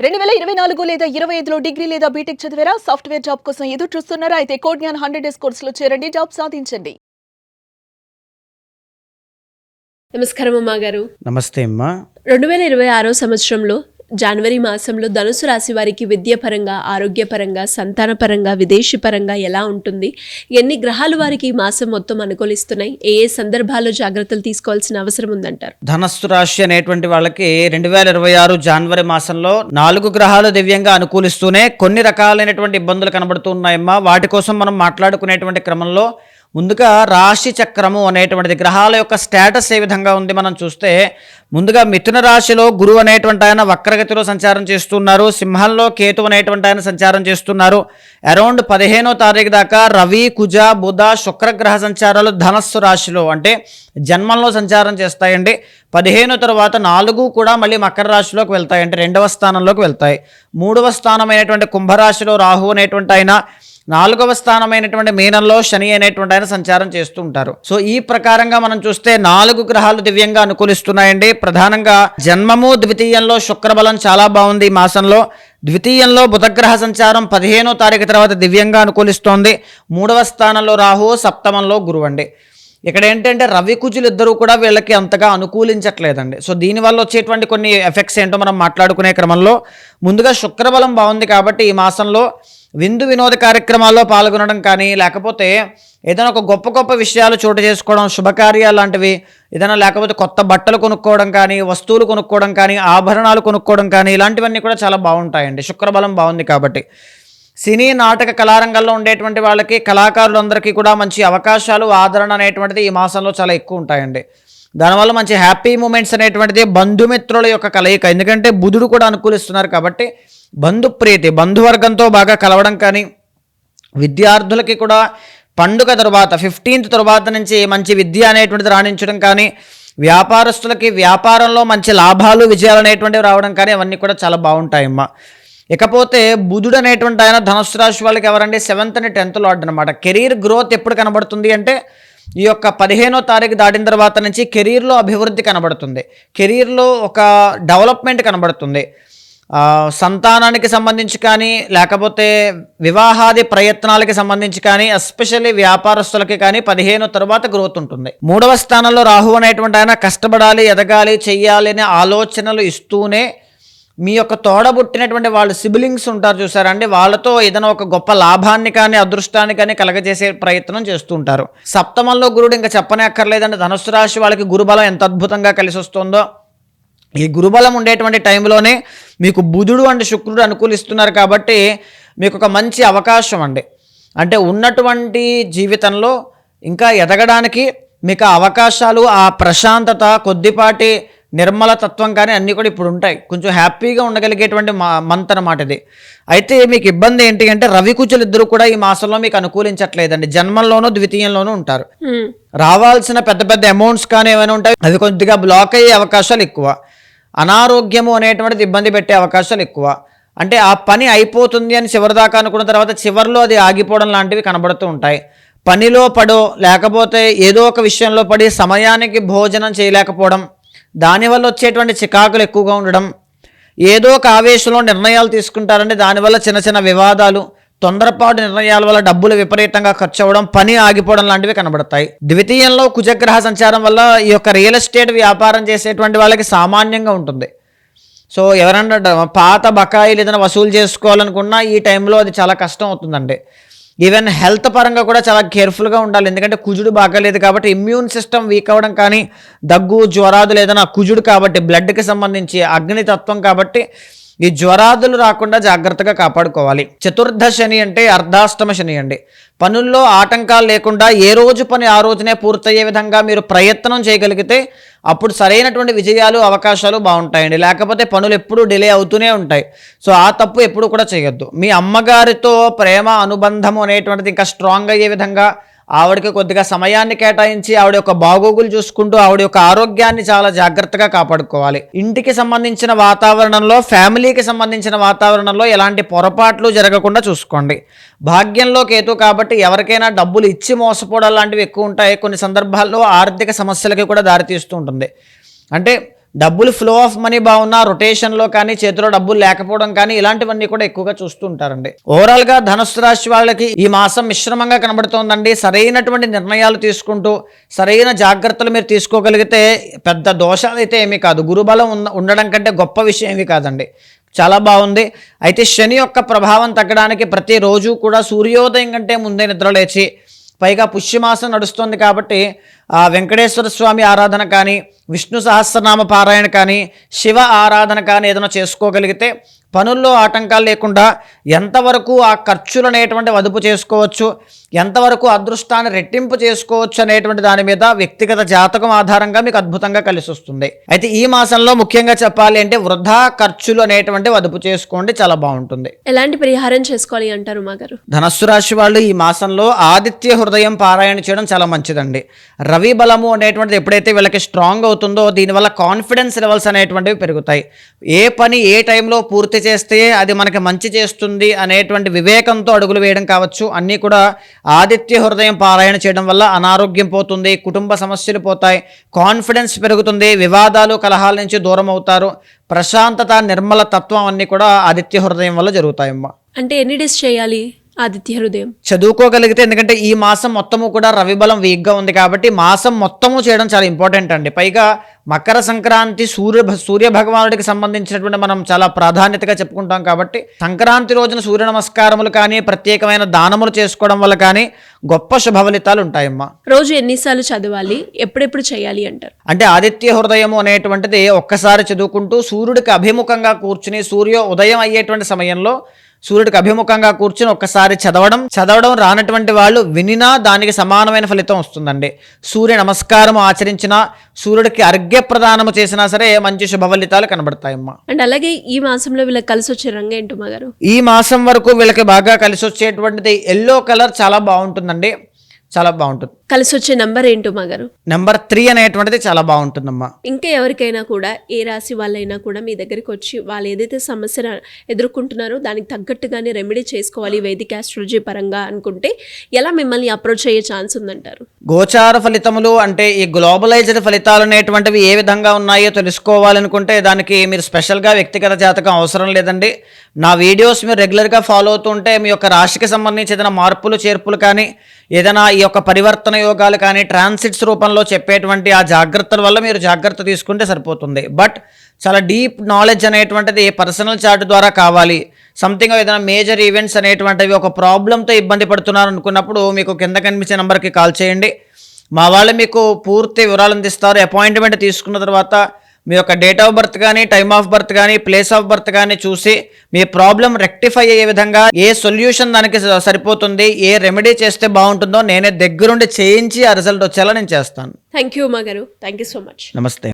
2024 లేదా 25లో డిగ్రీ లేదా బీటెక్ చదివారా? సాఫ్ట్‌వేర్ జాబ్ కోసం ఎదురు చూస్తున్నారా? అయితే కోడ్ జ్ఞాన్ 100 డేస్ కోర్సులో చేరండి. జాబ్ సాధించండి. నమస్కారం అమ్మా గారు. నమస్తే అమ్మా. 2026 సంవత్సరంలో జనవరి మాసంలో ధనుసు రాశి వారికి విద్యాపరంగా, ఆరోగ్యపరంగా, సంతానపరంగా, విదేశీపరంగా ఎలా ఉంటుంది? ఎన్ని గ్రహాలు వారికి ఈ మాసం మొత్తం అనుకూలిస్తున్నాయి? ఏ ఏ సందర్భాల్లో జాగ్రత్తలు తీసుకోవాల్సిన అవసరం ఉందంటారు? ధనస్సు రాశి అనేటువంటి వాళ్ళకి 2026 జనవరి మాసంలో 4 గ్రహాలు దివ్యంగా అనుకూలిస్తూనే కొన్ని రకాలైనటువంటి ఇబ్బందులు కనబడుతున్నాయమ్మా. వాటి కోసం మనం మాట్లాడుకునేటువంటి క్రమంలో ముందుగా రాశి చక్రము అనేటువంటిది గ్రహాల యొక్క స్టేటస్ ఏ విధంగా ఉంది మనం చూస్తే, ముందుగా మిథున రాశిలో గురువు అనేటువంటి ఆయన వక్రగతిలో సంచారం చేస్తున్నారు. సింహంలో కేతు అనేటువంటి ఆయన సంచారం చేస్తున్నారు. అరౌండ్ 15వ తారీఖు దాకా రవి, కుజ, బుధ, శుక్రగ్రహ సంచారాలు ధనస్సు రాశిలో అంటే జన్మంలో సంచారం చేస్తాయండి. 15 తర్వాత 4 కూడా మళ్ళీ మకర రాశిలోకి వెళ్తాయి, అంటే 2వ స్థానంలోకి వెళ్తాయి. 3వ స్థానమైనటువంటి కుంభరాశిలో రాహు అనేటువంటి ఆయన, 4వ స్థానమైనటువంటి మీనంలో శని అనేటువంటి ఆయన సంచారం చేస్తూ ఉంటారు. సో ఈ ప్రకారంగా మనం చూస్తే 4 గ్రహాలు దివ్యంగా అనుకూలిస్తున్నాయండి. ప్రధానంగా జన్మము ద్వితీయంలో శుక్రబలం చాలా బాగుంది ఈ మాసంలో. ద్వితీయంలో బుధగ్రహ సంచారం 15వ తారీఖు తర్వాత దివ్యంగా అనుకూలిస్తోంది. 3వ స్థానంలో రాహు, సప్తమంలో గురువు అండి. ఇక్కడ ఏంటంటే రవి కుజులు ఇద్దరు కూడా వీళ్ళకి అంతగా అనుకూలించట్లేదండి. సో దీనివల్ల వచ్చేటువంటి కొన్ని ఎఫెక్ట్స్ ఏంటో మనం మాట్లాడుకునే క్రమంలో ముందుగా శుక్రబలం బాగుంది కాబట్టి ఈ మాసంలో విందు వినోద కార్యక్రమాల్లో పాల్గొనడం కానీ, లేకపోతే ఏదైనా ఒక గొప్ప గొప్ప విషయాలు చోటు చేసుకోవడం, శుభకార్యాలు లాంటివి ఏదైనా, లేకపోతే కొత్త బట్టలు కొనుక్కోవడం కానీ, వస్తువులు కొనుక్కోవడం కానీ, ఆభరణాలు కొనుక్కోవడం కానీ, ఇలాంటివన్నీ కూడా చాలా బాగుంటాయండి శుక్రబలం బాగుంది కాబట్టి. సినీ నాటక కళారంగంలో ఉండేటువంటి వాళ్ళకి, కళాకారులందరికీ కూడా మంచి అవకాశాలు, ఆదరణ అనేటువంటిది ఈ మాసంలో చాలా ఎక్కువ ఉంటాయండి. దానివల్ల మంచి హ్యాపీ మూమెంట్స్ అనేటువంటిది, బంధుమిత్రుల యొక్క కలయిక, ఎందుకంటే బుధుడు కూడా అనుకూలిస్తున్నారు కాబట్టి బంధుప్రీతి, బంధువర్గంతో బాగా కలవడం కానీ, విద్యార్థులకి కూడా పండుగ తర్వాత 15th తర్వాత నుంచి మంచి విద్య అనేటువంటిది రాణించడం కానీ, వ్యాపారస్తులకి వ్యాపారంలో మంచి లాభాలు, విజయాలు అనేటువంటివి రావడం కానీ, అవన్నీ కూడా చాలా బాగుంటాయమ్మా. ఇకపోతే బుధుడు అనేటువంటి ఆయన ధనుసు రాశి వాళ్ళకి ఎవరండి? 7th and 10th లార్డ్ అనమాట. కెరీర్ గ్రోత్ ఎప్పుడు కనబడుతుంది అంటే ఈ యొక్క 15వ తారీఖు దాటిన తర్వాత నుంచి కెరీర్లో అభివృద్ధి కనబడుతుంది, కెరీర్లో ఒక డెవలప్మెంట్ కనబడుతుంది. సంతానానికి సంబంధించి కానీ, లేకపోతే వివాహాది ప్రయత్నాలకి సంబంధించి కానీ, ఎస్పెషల్లీ వ్యాపారస్తులకి కానీ 15 తర్వాత గ్రోత్ ఉంటుంది. 3వ స్థానంలో రాహు అనేటువంటి ఆయన కష్టపడాలి, ఎదగాలి, చెయ్యాలి అనే ఆలోచనలు ఇస్తూనే మీ యొక్క తోడబుట్టినటువంటి వాళ్ళు సిబ్లింగ్స్ ఉంటారు చూసారా అండి, వాళ్ళతో ఏదైనా ఒక గొప్ప లాభాన్ని కానీ, అదృష్టాన్ని కానీ కలగజేసే ప్రయత్నం చేస్తూ ఉంటారు. సప్తమంలో గురుడు ఇంకా చెప్పనే అక్కర్లేదండి. ధనుసు రాశి వాళ్ళకి గురుబలం ఎంత అద్భుతంగా కలిసి వస్తుందో. ఈ గురుబలం ఉండేటువంటి టైంలోనే మీకు బుధుడు అండ్ శుక్రుడు అనుకూలిస్తున్నారు కాబట్టి మీకు ఒక మంచి అవకాశం అండి. అంటే ఉన్నటువంటి జీవితంలో ఇంకా ఎదగడానికి మీకు అవకాశాలు, ఆ ప్రశాంతత, కొద్దిపాటి నిర్మల తత్వం కానీ అన్నీ కూడా ఇప్పుడు ఉంటాయి. కొంచెం హ్యాపీగా ఉండగలిగేటువంటి మంత్ అన్నమాట ఇది. అయితే మీకు ఇబ్బంది ఏంటి అంటే రవి కుజులు ఇద్దరు కూడా ఈ మాసంలో మీకు అనుకూలించట్లేదండి. జన్మంలోనూ ద్వితీయంలోనూ ఉంటారు. రావాల్సిన పెద్ద పెద్ద అమౌంట్స్ కానీ ఏమైనా ఉంటాయి, అవి కొద్దిగా బ్లాక్ అయ్యే అవకాశాలు ఎక్కువ. అనారోగ్యము అనేటువంటిది ఇబ్బంది పెట్టే అవకాశాలు ఎక్కువ. అంటే ఆ పని అయిపోతుంది అని చివరిదాకా అనుకున్న తర్వాత చివరిలో అది ఆగిపోవడం లాంటివి కనబడుతూ ఉంటాయి. పనిలో పడో లేకపోతే ఏదో ఒక విషయంలో పడి సమయానికి భోజనం చేయలేకపోవడం, దానివల్ల వచ్చేటువంటి చికాకులు ఎక్కువగా ఉండడం, ఏదో ఒక ఆవేశంలో నిర్ణయాలు తీసుకుంటారంటే దానివల్ల చిన్న చిన్న వివాదాలు, తొందరపాటు నిర్ణయాల వల్ల డబ్బులు విపరీతంగా ఖర్చు అవ్వడం, పని ఆగిపోవడం లాంటివి కనబడతాయి. ద్వితీయంలో కుజగ్రహ సంచారం వల్ల ఈ యొక్క రియల్ ఎస్టేట్ వ్యాపారం చేసేటువంటి వాళ్ళకి సామాన్యంగా ఉంటుంది. సో ఎవరన్నా పాత బకాయిలు ఏదైనా వసూలు చేసుకోవాలనుకున్నా ఈ టైంలో అది చాలా కష్టం అవుతుందండి. ఈవెన్ హెల్త్ పరంగా కూడా చాలా కేర్ఫుల్గా ఉండాలి, ఎందుకంటే కుజుడు బాగాలేదు కాబట్టి ఇమ్యూన్ సిస్టమ్ వీక్ అవ్వడం కానీ, దగ్గు, జ్వరాదులు ఏదైనా కుజుడు కాబట్టి బ్లడ్కి సంబంధించి అగ్నితత్వం కాబట్టి ఈ జ్వరాదులు రాకుండా జాగ్రత్తగా కాపాడుకోవాలి. చతుర్థ శని అంటే అర్ధాష్టమ శని అండి. పనుల్లో ఆటంకాలు లేకుండా ఏ రోజు పని ఆ రోజునే పూర్తయ్యే విధంగా మీరు ప్రయత్నం చేయగలిగితే అప్పుడు సరైనటువంటి విజయాలు, అవకాశాలు బాగుంటాయండి. లేకపోతే పనులు ఎప్పుడూ డిలే అవుతూనే ఉంటాయి. సో ఆ తప్పు ఎప్పుడు కూడా చేయొద్దు. మీ అమ్మగారితో ప్రేమ అనుబంధము అనేటువంటిది ఇంకా స్ట్రాంగ్ అయ్యే విధంగా ఆవిడకి కొద్దిగా సమయాన్ని కేటాయించి ఆవిడ యొక్క బాగోగులు చూసుకుంటూ ఆవిడ యొక్క ఆరోగ్యాన్ని చాలా జాగ్రత్తగా కాపాడుకోవాలి. ఇంటికి సంబంధించిన వాతావరణంలో, ఫ్యామిలీకి సంబంధించిన వాతావరణంలో ఎలాంటి పొరపాట్లు జరగకుండా చూసుకోండి. భాగ్యంలో కేతు కాబట్టి ఎవరికైనా డబ్బులు ఇచ్చి మోసపోవడం లాంటివి ఎక్కువ ఉంటాయి. కొన్ని సందర్భాల్లో ఆర్థిక సమస్యలకి కూడా దారితీస్తూ ఉంటుంది. అంటే డబ్బులు ఫ్లో ఆఫ్ మనీ బాగున్నా రొటేషన్లో కానీ చేతిలో డబ్బులు లేకపోవడం కానీ ఇలాంటివన్నీ కూడా ఎక్కువగా చూస్తూ ఉంటారండి. ఓవరాల్గా ధనుస్సు రాశి వాళ్ళకి ఈ మాసం మిశ్రమంగా కనబడుతోందండి. సరైనటువంటి నిర్ణయాలు తీసుకుంటూ సరైన జాగ్రత్తలు మీరు తీసుకోగలిగితే పెద్ద దోషాలు అయితే ఏమీ కాదు. గురుబలం ఉండడం కంటే గొప్ప విషయం ఏమీ కాదండి. చాలా బాగుంది. అయితే శని యొక్క ప్రభావం తగ్గడానికి ప్రతిరోజు కూడా సూర్యోదయం కంటే ముందే నిద్రలేచి, పైగా పుష్యమాసం నడుస్తుంది కాబట్టి వెంకటేశ్వర స్వామి ఆరాధన కానీ, విష్ణు సహస్రనామ పారాయణ కానీ, శివ ఆరాధన కానీ ఏదైనా చేసుకోగలిగితే పనుల్లో ఆటంకాలు లేకుండా ఎంతవరకు ఆ ఖర్చులు అనేటువంటి అదుపు చేసుకోవచ్చు, ఎంతవరకు అదృష్టాన్ని రెట్టింపు చేసుకోవచ్చు అనేటువంటి దాని మీద వ్యక్తిగత జాతకం ఆధారంగా మీకు అద్భుతంగా కలిసి వస్తుంది. అయితే ఈ మాసంలో ముఖ్యంగా చెప్పాలి అంటే వృధా ఖర్చులు అనేటువంటి అదుపు చేసుకోండి, చాలా బాగుంటుంది. ఎలాంటి పరిహారం చేసుకోవాలి అంటారు మా గారు? ధనస్సు రాశి వాళ్ళు ఈ మాసంలో ఆదిత్య హృదయం పారాయణ చేయడం చాలా మంచిదండి. రవి బలము అనేటువంటిది ఎప్పుడైతే వీళ్ళకి స్ట్రాంగ్ అవుతుందో దీనివల్ల కాన్ఫిడెన్స్ లెవెల్స్ అనేటువంటివి పెరుగుతాయి. ఏ పని ఏ టైంలో పూర్తి చేస్తే అది మనకి మంచి చేస్తుంది అనేటువంటి వివేకంతో అడుగులు వేయడం కావచ్చు, అన్నీ కూడా ఆదిత్య హృదయం పారాయణ చేయడం వల్ల అనారోగ్యం పోతుంది, కుటుంబ సమస్యలు పోతాయి, కాన్ఫిడెన్స్ పెరుగుతుంది, వివాదాలు కలహాల నుంచి దూరం అవుతారు, ప్రశాంతత నిర్మల తత్వం అన్నీ కూడా ఆదిత్య హృదయం వల్ల జరుగుతాయమ్మా. అంటే ఎన్ని డేస్ చేయాలి ఆదిత్య హృదయం? చదువుకోగలిగితే, ఎందుకంటే ఈ మాసం మొత్తము కూడా రవి బలం వీక్గా ఉంది కాబట్టి మాసం మొత్తము చేయడం చాలా ఇంపార్టెంట్ అండి. పైగా మకర సంక్రాంతి సూర్య భగవానుడికి సంబంధించినటువంటి మనం చాలా ప్రాధాన్యతగా చెప్పుకుంటాం కాబట్టి సంక్రాంతి రోజున సూర్య నమస్కారములు కానీ ప్రత్యేకమైన దానములు చేసుకోవడం వల్ల కానీ గొప్ప శుభ ఫలితాలు ఉంటాయమ్మా. రోజు ఎన్నిసార్లు చదవాలి, ఎప్పుడెప్పుడు చేయాలి అంటారు? అంటే ఆదిత్య హృదయము అనేటువంటిది ఒక్కసారి చదువుకుంటూ సూర్యుడికి అభిముఖంగా కూర్చుని సూర్య ఉదయం అయ్యేటువంటి సమయంలో సూర్యుడికి అభిముఖంగా కూర్చుని ఒక్కసారి చదవడం రానటువంటి వాళ్ళు వినినా దానికి సమానమైన ఫలితం వస్తుందండి. సూర్య నమస్కారం ఆచరించినా, సూర్యుడికి అర్ఘ్య ప్రదానము చేసినా సరే మంచి శుభ ఫలితాలు కనబడతాయమ్మా. అండ్ అలాగే ఈ మాసంలో వీళ్ళకి కలిసి వచ్చే రంగు ఏంటో మా గారు? ఈ మాసం వరకు వీళ్ళకి బాగా కలిసి వచ్చేటువంటిది ఎల్లో కలర్, చాలా బాగుంటుందండి, చాలా బాగుంటుంది. కలిసి వచ్చే నంబర్ ఏంటో మా గారు? నెంబర్ 3 అనేటువంటిది చాలా బాగుంటుందమ్మా. ఇంకా ఎవరికైనా కూడా ఏ రాశి వాళ్ళైనా కూడా మీ దగ్గరికి వచ్చి వాళ్ళు ఏదైతే సమస్యను ఎదుర్కొంటున్నారో దానికి తగ్గట్టుగానే రెమెడీ చేసుకోవాలి వేదిక ఆస్ట్రాలజీ పరంగా అనుకుంటే ఎలా మిమ్మల్ని అప్రోచ్ అయ్యే ఛాన్స్ ఉందంటారు? గోచార ఫలితములు అంటే ఈ గ్లోబలైజ్డ్ ఫలితాలు అనేటువంటివి ఏ విధంగా ఉన్నాయో తెలుసుకోవాలనుకుంటే దానికి మీరు స్పెషల్గా వ్యక్తిగత జాతకం అవసరం లేదండి. నా వీడియోస్ మీరు రెగ్యులర్గా ఫాలో అవుతుంటే మీ యొక్క రాశికి సంబంధించి ఏదైనా మార్పులు చేర్పులు కానీ, ఏదైనా ఈ యొక్క పరివర్తన యోగాలు కానీ ట్రాన్సిట్స్ రూపంలో చెప్పేటువంటి ఆ జాగ్రత్తల వల్ల మీరు జాగ్రత్త తీసుకుంటే సరిపోతుంది. బట్ చాలా డీప్ నాలెడ్జ్ అనేటువంటిది పర్సనల్ చార్ట్ ద్వారా కావాలి. సంథింగ్ ఏదైనా మేజర్ ఈవెంట్స్ అనేటువంటివి ఒక ప్రాబ్లంతో ఇబ్బంది పడుతున్నారు అనుకున్నప్పుడు మీకు కింద కనిపించే నెంబర్కి కాల్ చేయండి. మా వాళ్ళు మీకు పూర్తి వివరాలు అందిస్తారు. అపాయింట్మెంట్ తీసుకున్న తర్వాత మీ యొక్క డేట్ ఆఫ్ బర్త్ కానీ, టైమ్ ఆఫ్ బర్త్ కానీ, ప్లేస్ ఆఫ్ బర్త్ కానీ చూసి మీ ప్రాబ్లం రెక్టిఫై అయ్యే విధంగా ఏ సొల్యూషన్ దానికి సరిపోతుంది, ఏ రెమెడీ చేస్తే బాగుంటుందో నేనే దగ్గరుండి చేయించి ఆ రిజల్ట్ వచ్చేలా నేను చేస్తాను. థ్యాంక్ యూ మా గారు, థ్యాంక్ యూ సో మచ్. నమస్తే.